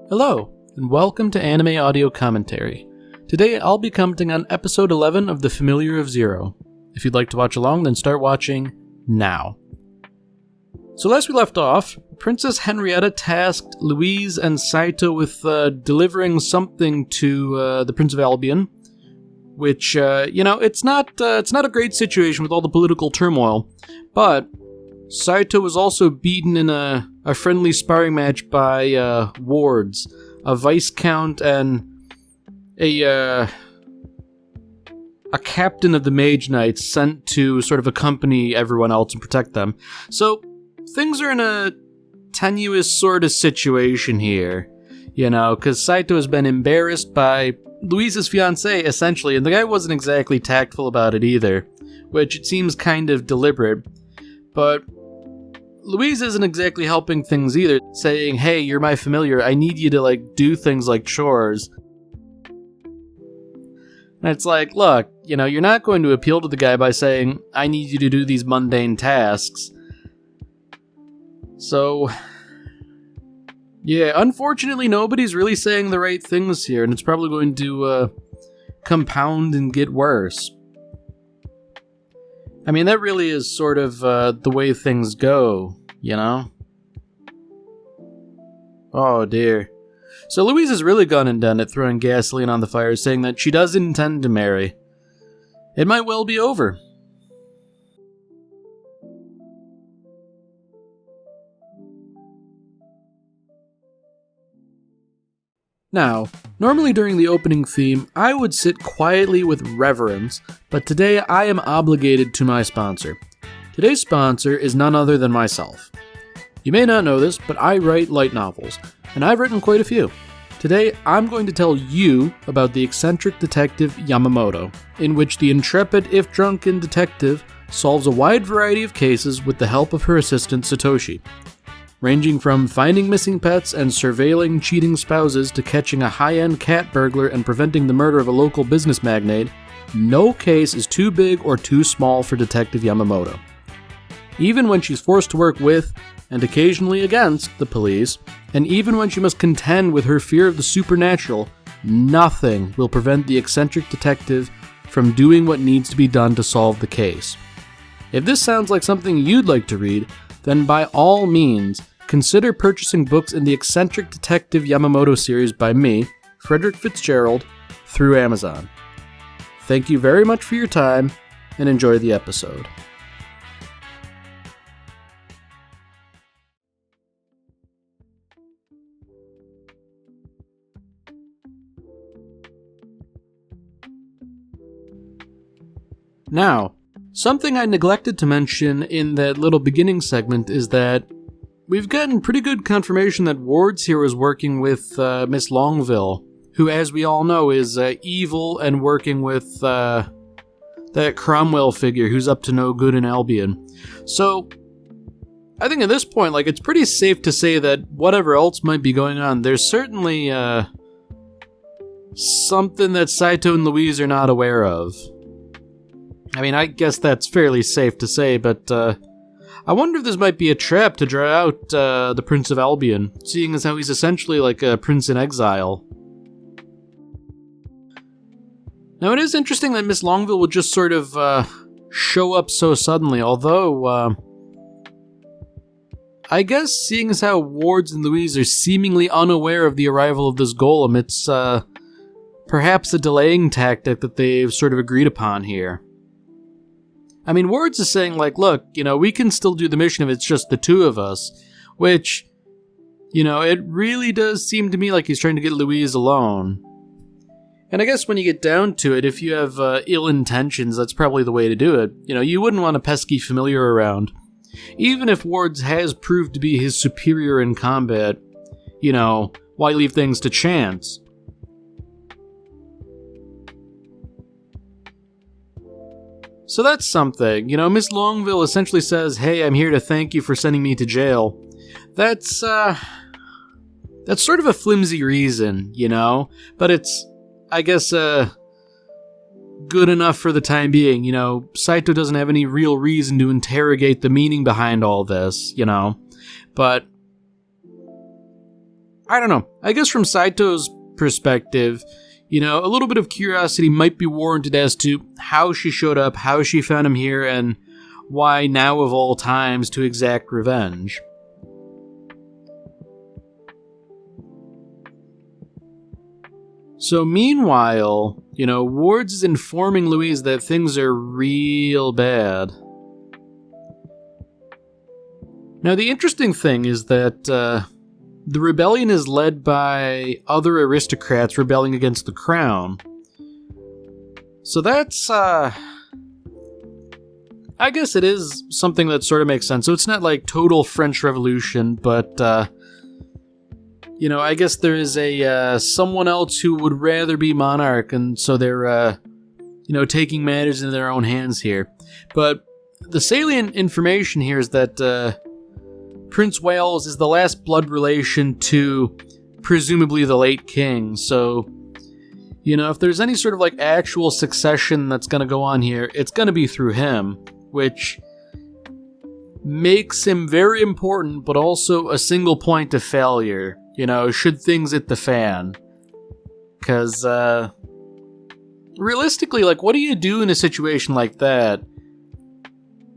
Hello, and welcome to Anime Audio Commentary. Today I'll be commenting on episode 11 of The Familiar of Zero. If you'd like to watch along, then start watching now. So last we left off, Princess Henrietta tasked Louise and Saito with delivering something to the Prince of Albion, which, it's not a great situation with all the political turmoil, but Saito was also beaten in a friendly sparring match by wards, a Viscount and a captain of the Mage Knights sent to sort of accompany everyone else and protect them. So things are in a tenuous sort of situation here, because Saito has been embarrassed by Louise's fiancé, essentially, and the guy wasn't exactly tactful about it either, which it seems kind of deliberate. But Louise isn't exactly helping things either, saying, hey, you're my familiar, I need you to, do things like chores. And it's like, look, you're not going to appeal to the guy by saying, I need you to do these mundane tasks. So, yeah, unfortunately, nobody's really saying the right things here, and it's probably going to compound and get worse. I mean, that really is sort of the way things go, Oh dear. So Louise has really gone and done it, throwing gasoline on the fire, saying that she does intend to marry. It might well be over. Now, normally during the opening theme, I would sit quietly with reverence, but today I am obligated to my sponsor. Today's sponsor is none other than myself. You may not know this, but I write light novels, and I've written quite a few. Today, I'm going to tell you about the eccentric detective Yamamoto, in which the intrepid, if drunken detective solves a wide variety of cases with the help of her assistant Satoshi. Ranging from finding missing pets and surveilling cheating spouses to catching a high-end cat burglar and preventing the murder of a local business magnate, no case is too big or too small for Detective Yamamoto. Even when she's forced to work with, and occasionally against, the police, and even when she must contend with her fear of the supernatural, nothing will prevent the eccentric detective from doing what needs to be done to solve the case. If this sounds like something you'd like to read, then by all means, consider purchasing books in the Eccentric Detective Yamamoto series by me, Frederick Fitzgerald, through Amazon. Thank you very much for your time, and enjoy the episode. Now, something I neglected to mention in that little beginning segment is that we've gotten pretty good confirmation that Ward's here is working with Miss Longville, who, as we all know, is evil and working with that Cromwell figure who's up to no good in Albion. So, I think at this point, it's pretty safe to say that whatever else might be going on, there's certainly something that Saito and Louise are not aware of. I mean, I guess that's fairly safe to say, but I wonder if this might be a trap to draw out the Prince of Albion, seeing as how he's essentially like a prince in exile. Now, it is interesting that Miss Longville would just sort of show up so suddenly, although I guess seeing as how Wards and Louise are seemingly unaware of the arrival of this golem, it's perhaps a delaying tactic that they've sort of agreed upon here. I mean, Wards is saying, look, we can still do the mission if it's just the two of us, which, it really does seem to me like he's trying to get Louise alone. And I guess when you get down to it, if you have ill intentions, that's probably the way to do it. You wouldn't want a pesky familiar around. Even if Wards has proved to be his superior in combat, why leave things to chance? So that's something. Miss Longville essentially says, hey, I'm here to thank you for sending me to jail. That's sort of a flimsy reason, but it's, I guess, good enough for the time being. Saito doesn't have any real reason to interrogate the meaning behind all this, but I don't know. I guess from Saito's perspective, a little bit of curiosity might be warranted as to how she showed up, how she found him here, and why now of all times to exact revenge. So meanwhile, Wards is informing Louise that things are real bad. Now, the interesting thing is that the rebellion is led by other aristocrats rebelling against the crown. So that's, I guess it is something that sort of makes sense. So it's not like total French Revolution, but, I guess there is someone else who would rather be monarch, and so they're, taking matters into their own hands here. But the salient information here is that, Prince Wales is the last blood relation to presumably the late king, so, if there's any sort of like actual succession that's going to go on here, it's going to be through him, which makes him very important, but also a single point of failure, should things hit the fan. Because, realistically, like, what do you do in a situation like that?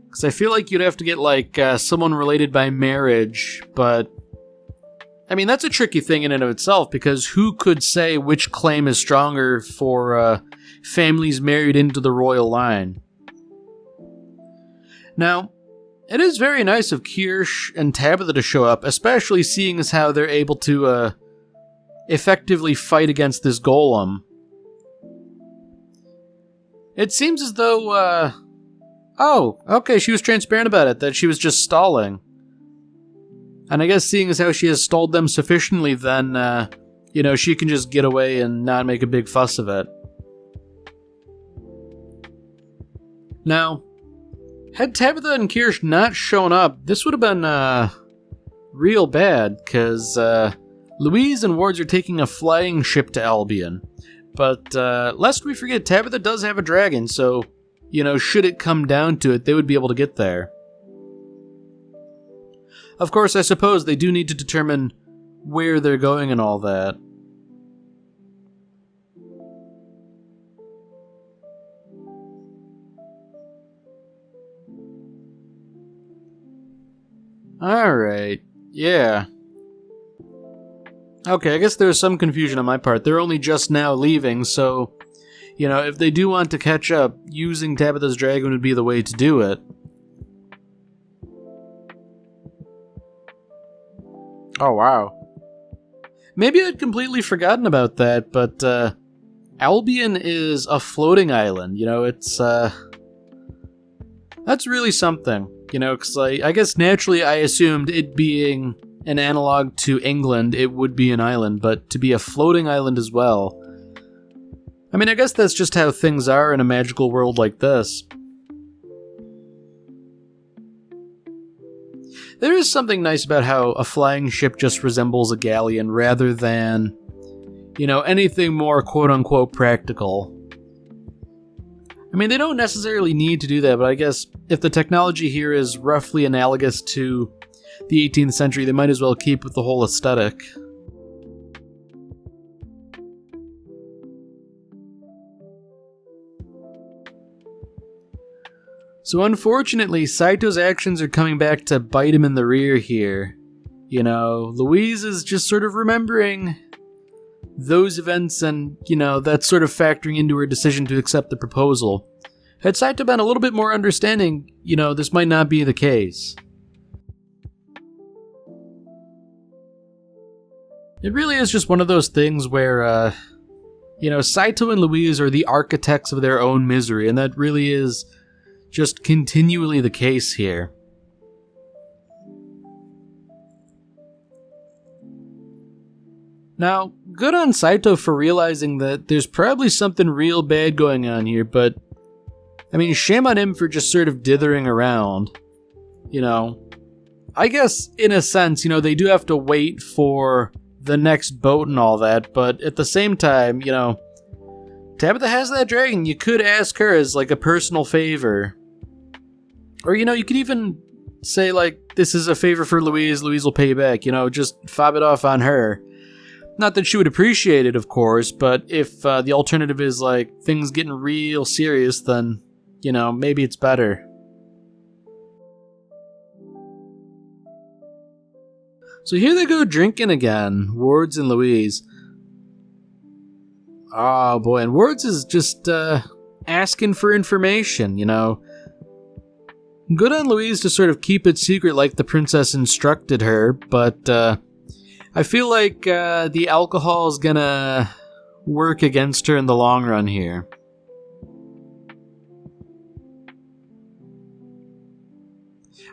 Because I feel like you'd have to get, like, someone related by marriage, but, I mean, that's a tricky thing in and of itself, because who could say which claim is stronger for families married into the royal line? Now, it is very nice of Kirsch and Tabitha to show up, especially seeing as how they're able to effectively fight against this golem. It seems as though, oh, okay, she was transparent about it, that she was just stalling. And I guess seeing as how she has stalled them sufficiently, then, she can just get away and not make a big fuss of it. Now, had Tabitha and Kirsch not shown up, this would have been, real bad, because, Louise and Wards are taking a flying ship to Albion. But, lest we forget, Tabitha does have a dragon, so, should it come down to it, they would be able to get there. Of course, I suppose they do need to determine where they're going and all that. Alright, yeah. Okay, I guess there's some confusion on my part. They're only just now leaving, so, if they do want to catch up, using Tabitha's dragon would be the way to do it. Oh, wow. Maybe I'd completely forgotten about that, but, Albion is a floating island, it's, that's really something, because I guess naturally I assumed it being an analog to England, it would be an island, but to be a floating island as well. I mean, I guess that's just how things are in a magical world like this. There is something nice about how a flying ship just resembles a galleon rather than, anything more quote-unquote practical. I mean, they don't necessarily need to do that, but I guess if the technology here is roughly analogous to the 18th century, they might as well keep with the whole aesthetic. So unfortunately, Saito's actions are coming back to bite him in the rear here. Louise is just sort of remembering those events and, that's sort of factoring into her decision to accept the proposal. Had Saito been a little bit more understanding, this might not be the case. It really is just one of those things where, Saito and Louise are the architects of their own misery, and that really is just continually the case here. Now, good on Saito for realizing that there's probably something real bad going on here, but, I mean, shame on him for just sort of dithering around. I guess, in a sense, they do have to wait for the next boat and all that, but at the same time, Tabitha has that dragon. You could ask her as, like, a personal favor. Or, you could even say, like, this is a favor for Louise, Louise will pay you back, just fob it off on her. Not that she would appreciate it, of course, but if the alternative is, like, things getting real serious, then, maybe it's better. So here they go drinking again, Wards and Louise. Oh boy, and Wards is just asking for information, Good on Louise to sort of keep it secret like the princess instructed her, but I feel like the alcohol is gonna work against her in the long run here.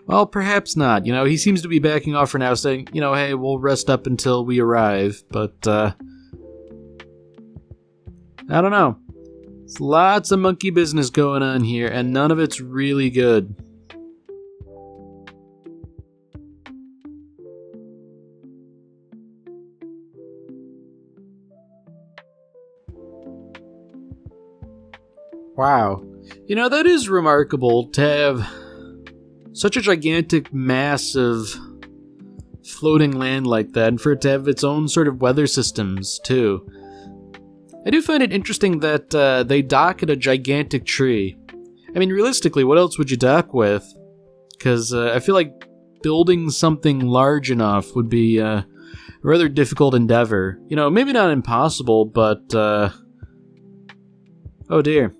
Well, perhaps not. He seems to be backing off for now, saying, hey, we'll rest up until we arrive, but I don't know. There's lots of monkey business going on here, and none of it's really good. Wow. That is remarkable to have such a gigantic mass of floating land like that, and for it to have its own sort of weather systems, too. I do find it interesting that they dock at a gigantic tree. I mean, realistically, what else would you dock with? Because I feel like building something large enough would be a rather difficult endeavor. Maybe not impossible, but... oh dear.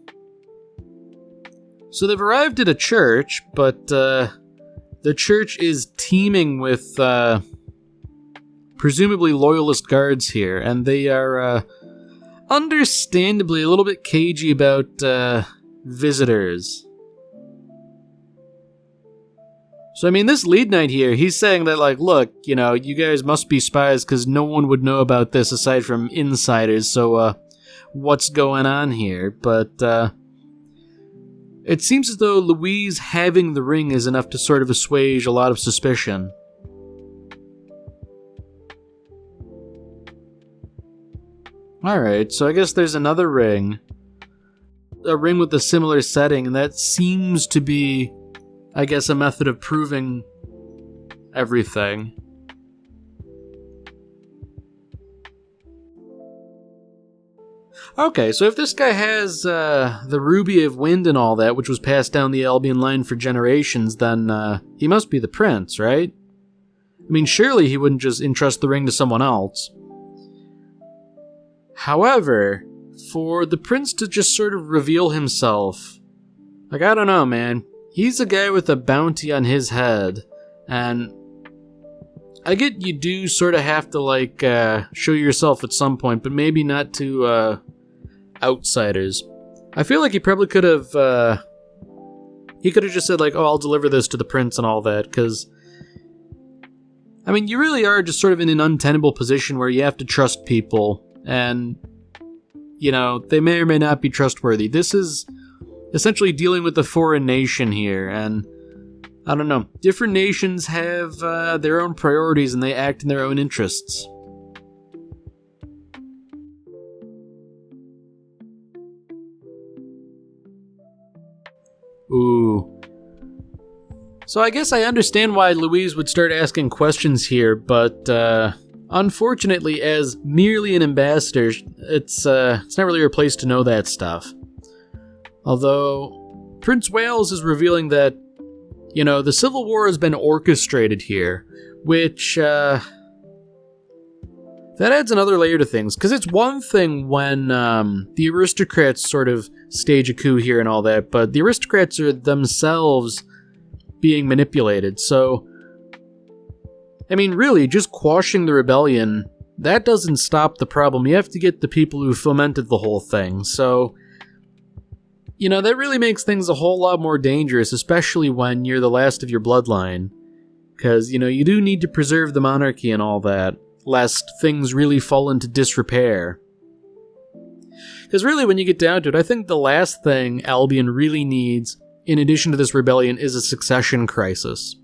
So they've arrived at a church, but the church is teeming with presumably loyalist guards here, and they are understandably a little bit cagey about visitors. So, I mean, this lead knight here, he's saying that, like, look, you guys must be spies because no one would know about this aside from insiders, so what's going on here? But it seems as though Louise having the ring is enough to sort of assuage a lot of suspicion. Alright, so I guess there's another ring. A ring with a similar setting, and that seems to be, I guess, a method of proving everything. Okay, so if this guy has the Ruby of Wind and all that, which was passed down the Albion line for generations, then he must be the prince, right? I mean, surely he wouldn't just entrust the ring to someone else. However, for the prince to just sort of reveal himself, like, I don't know, man. He's a guy with a bounty on his head, and I get you do sort of have to, like, show yourself at some point, but maybe not to outsiders. I feel like he probably could have just said, like, oh, I'll deliver this to the prince and all that, because, I mean, you really are just sort of in an untenable position where you have to trust people, and, they may or may not be trustworthy. This is essentially dealing with a foreign nation here, and I don't know. Different nations have their own priorities and they act in their own interests. Ooh. So I guess I understand why Louise would start asking questions here, but unfortunately, as merely an ambassador, it's not really her place to know that stuff. Although Prince Wales is revealing that, the Civil War has been orchestrated here, which, that adds another layer to things, because it's one thing when the aristocrats sort of stage a coup here and all that, but the aristocrats are themselves being manipulated, so, I mean, really, just quashing the rebellion, that doesn't stop the problem. You have to get the people who fomented the whole thing, so... that really makes things a whole lot more dangerous, especially when you're the last of your bloodline. Because, you do need to preserve the monarchy and all that, lest things really fall into disrepair. Because really, when you get down to it, I think the last thing Albion really needs, in addition to this rebellion, is a succession crisis.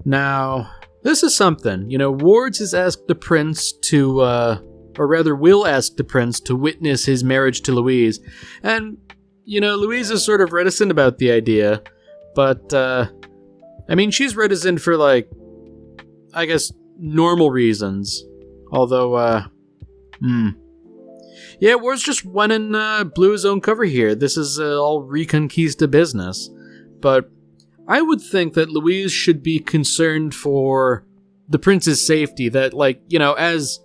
Now, this is something. Wards has asked the prince to, or rather will ask the prince to witness his marriage to Louise. And, Louise is sort of reticent about the idea, but, I mean, she's reticent for, like, I guess, normal reasons. Although, yeah, Ward's just went and blew his own cover here. This is all Reconquista business. But I would think that Louise should be concerned for the prince's safety. That, like, you know, as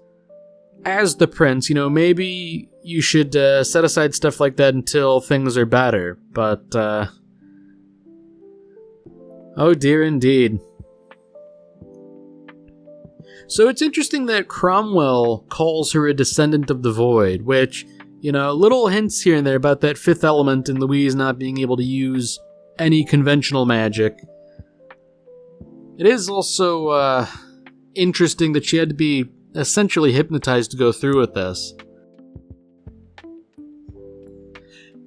the prince, you know, maybe you should set aside stuff like that until things are better. But, oh dear indeed. So it's interesting that Cromwell calls her a descendant of the void, which, you know, little hints here and there about that fifth element and Louise not being able to use any conventional magic. It is also interesting that she had to be essentially hypnotized to go through with this.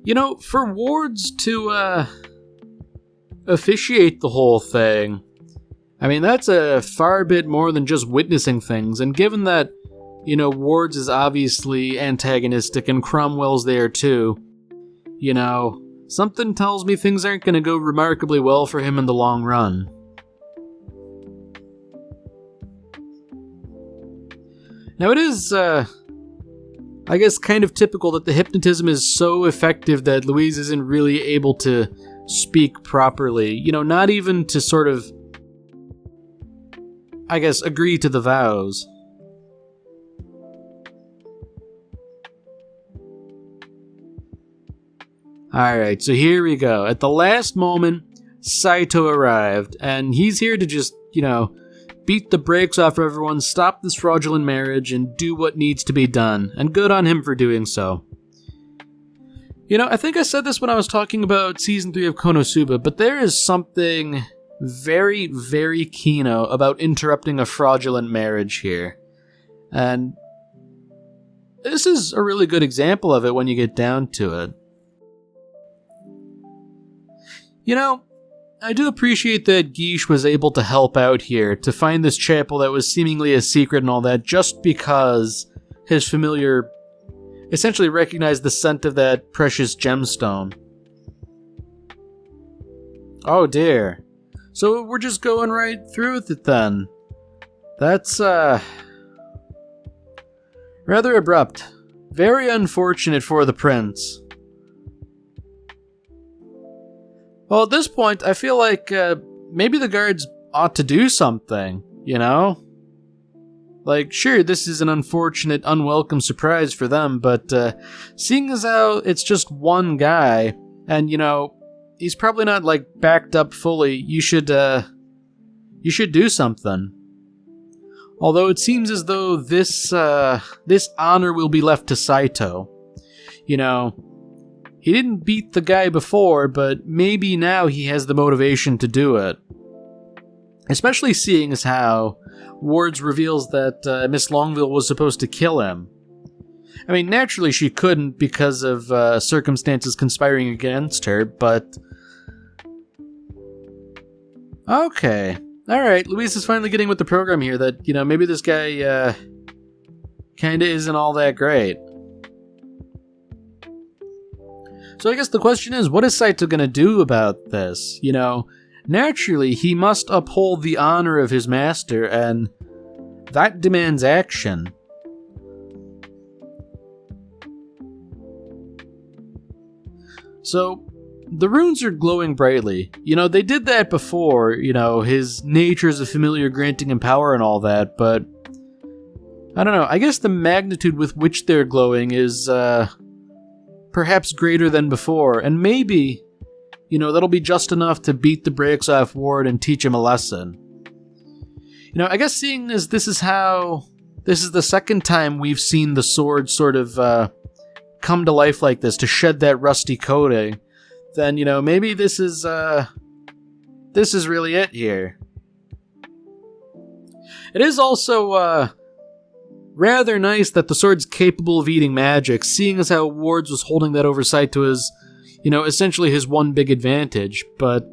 You know, for Wards to officiate the whole thing, I mean, that's a far bit more than just witnessing things, and given that, you know, Wards is obviously antagonistic and Cromwell's there too, you know, something tells me things aren't going to go remarkably well for him in the long run. Now it is, I guess, kind of typical that the hypnotism is so effective that Louise isn't really able to speak properly, you know, not even to sort of, I guess, agree to the vows. Alright, so here we go. At the last moment, Saito arrived, and he's here to just, you know, beat the brakes off everyone, stop this fraudulent marriage, and do what needs to be done. And good on him for doing so. You know, I think I said this when I was talking about Season 3 of Konosuba, but there is something very, very kino about interrupting a fraudulent marriage here. And this is a really good example of it when you get down to it. You know, I do appreciate that Guiche was able to help out here to find this chapel that was seemingly a secret and all that just because his familiar essentially recognized the scent of that precious gemstone. Oh dear. So we're just going right through with it then. That's, rather abrupt. Very unfortunate for the prince. Well, at this point, I feel like, maybe the guards ought to do something, you know? Like, sure, this is an unfortunate, unwelcome surprise for them, but, seeing as how it's just one guy, and, you know, he's probably not, like, backed up fully, you should do something. Although it seems as though this honor will be left to Saito. You know, he didn't beat the guy before, but maybe now he has the motivation to do it. Especially seeing as how Wards reveals that Miss Longville was supposed to kill him. I mean, naturally she couldn't because of circumstances conspiring against her, but... Okay. Alright, Louise is finally getting with the program here that, you know, maybe this guy, kinda isn't all that great. So I guess the question is, what is Saito gonna do about this? You know, naturally, he must uphold the honor of his master, and that demands action. So, the runes are glowing brightly. You know, they did that before, you know, his nature is a familiar granting him power and all that, but I don't know, I guess the magnitude with which they're glowing is, perhaps greater than before, and maybe, you know, that'll be just enough to beat the brakes off Ward and teach him a lesson. You know, I guess seeing as this is the second time we've seen the sword sort of, come to life like this, to shed that rusty coating, then, you know, maybe this is really it here. It is also, rather nice that the sword's capable of eating magic, seeing as how Wards was holding that oversight to his, you know, essentially his one big advantage, but,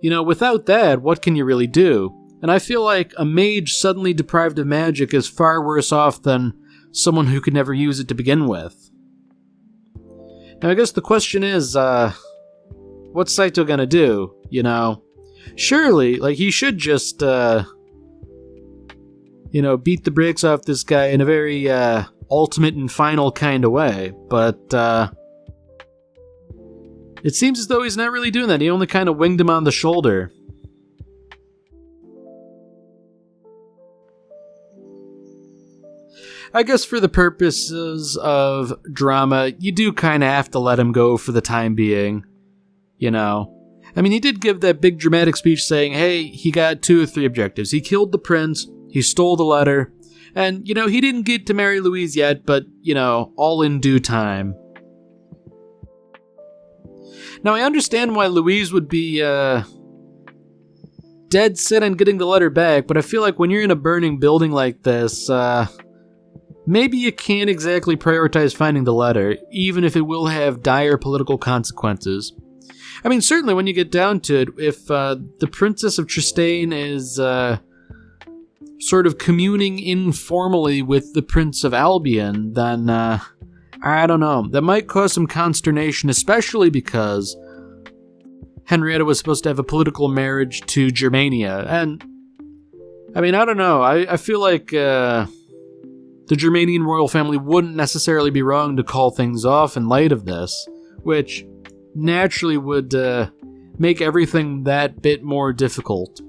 you know, without that, what can you really do? And I feel like a mage suddenly deprived of magic is far worse off than someone who could never use it to begin with. Now, I guess the question is, what's Saito gonna do, you know? Surely, like, he should just, beat the brakes off this guy in a very ultimate and final kind of way, but it seems as though he's not really doing that. He only kind of winged him on the shoulder. I guess for the purposes of drama, you do kind of have to let him go for the time being, I mean, he did give that big dramatic speech saying, hey, he got 2 or 3 objectives. He killed the prince, he stole the letter, and, he didn't get to marry Louise yet, but, all in due time. Now, I understand why Louise would be, dead set on getting the letter back, but I feel like when you're in a burning building like this, maybe you can't exactly prioritize finding the letter, even if it will have dire political consequences. I mean, certainly when you get down to it, if the Princess of Tristane is sort of communing informally with the Prince of Albion, then I don't know. That might cause some consternation, especially because Henrietta was supposed to have a political marriage to Germania. And, I mean, I don't know. I feel like the Germanian royal family wouldn't necessarily be wrong to call things off in light of this, which naturally would make everything that bit more difficult.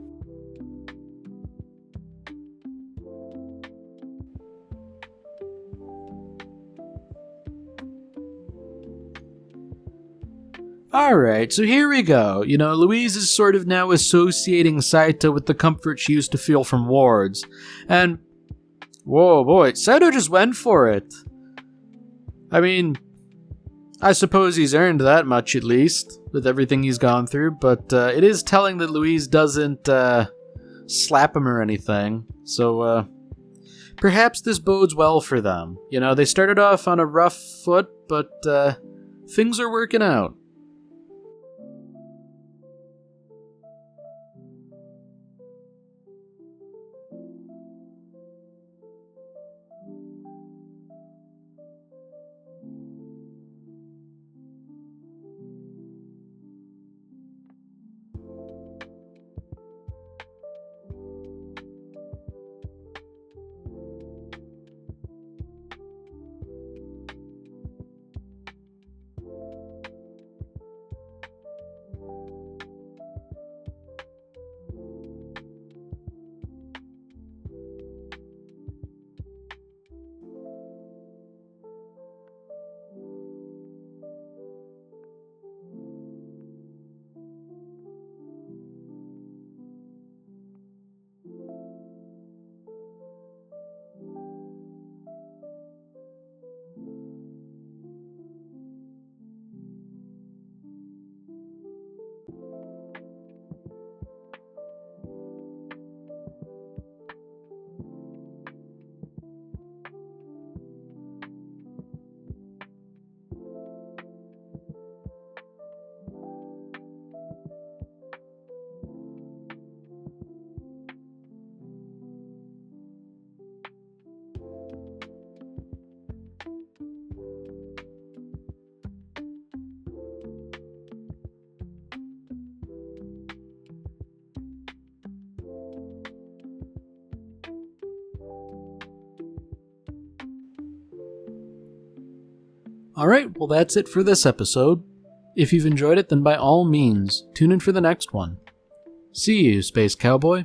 Alright, so here we go. Louise is sort of now associating Saito with the comfort she used to feel from wards. And, whoa boy, Saito just went for it. I mean, I suppose he's earned that much at least, with everything he's gone through, but it is telling that Louise doesn't slap him or anything, so perhaps this bodes well for them. They started off on a rough foot, but things are working out. Alright, well that's it for this episode. If you've enjoyed it, then by all means, tune in for the next one. See you, Space Cowboy.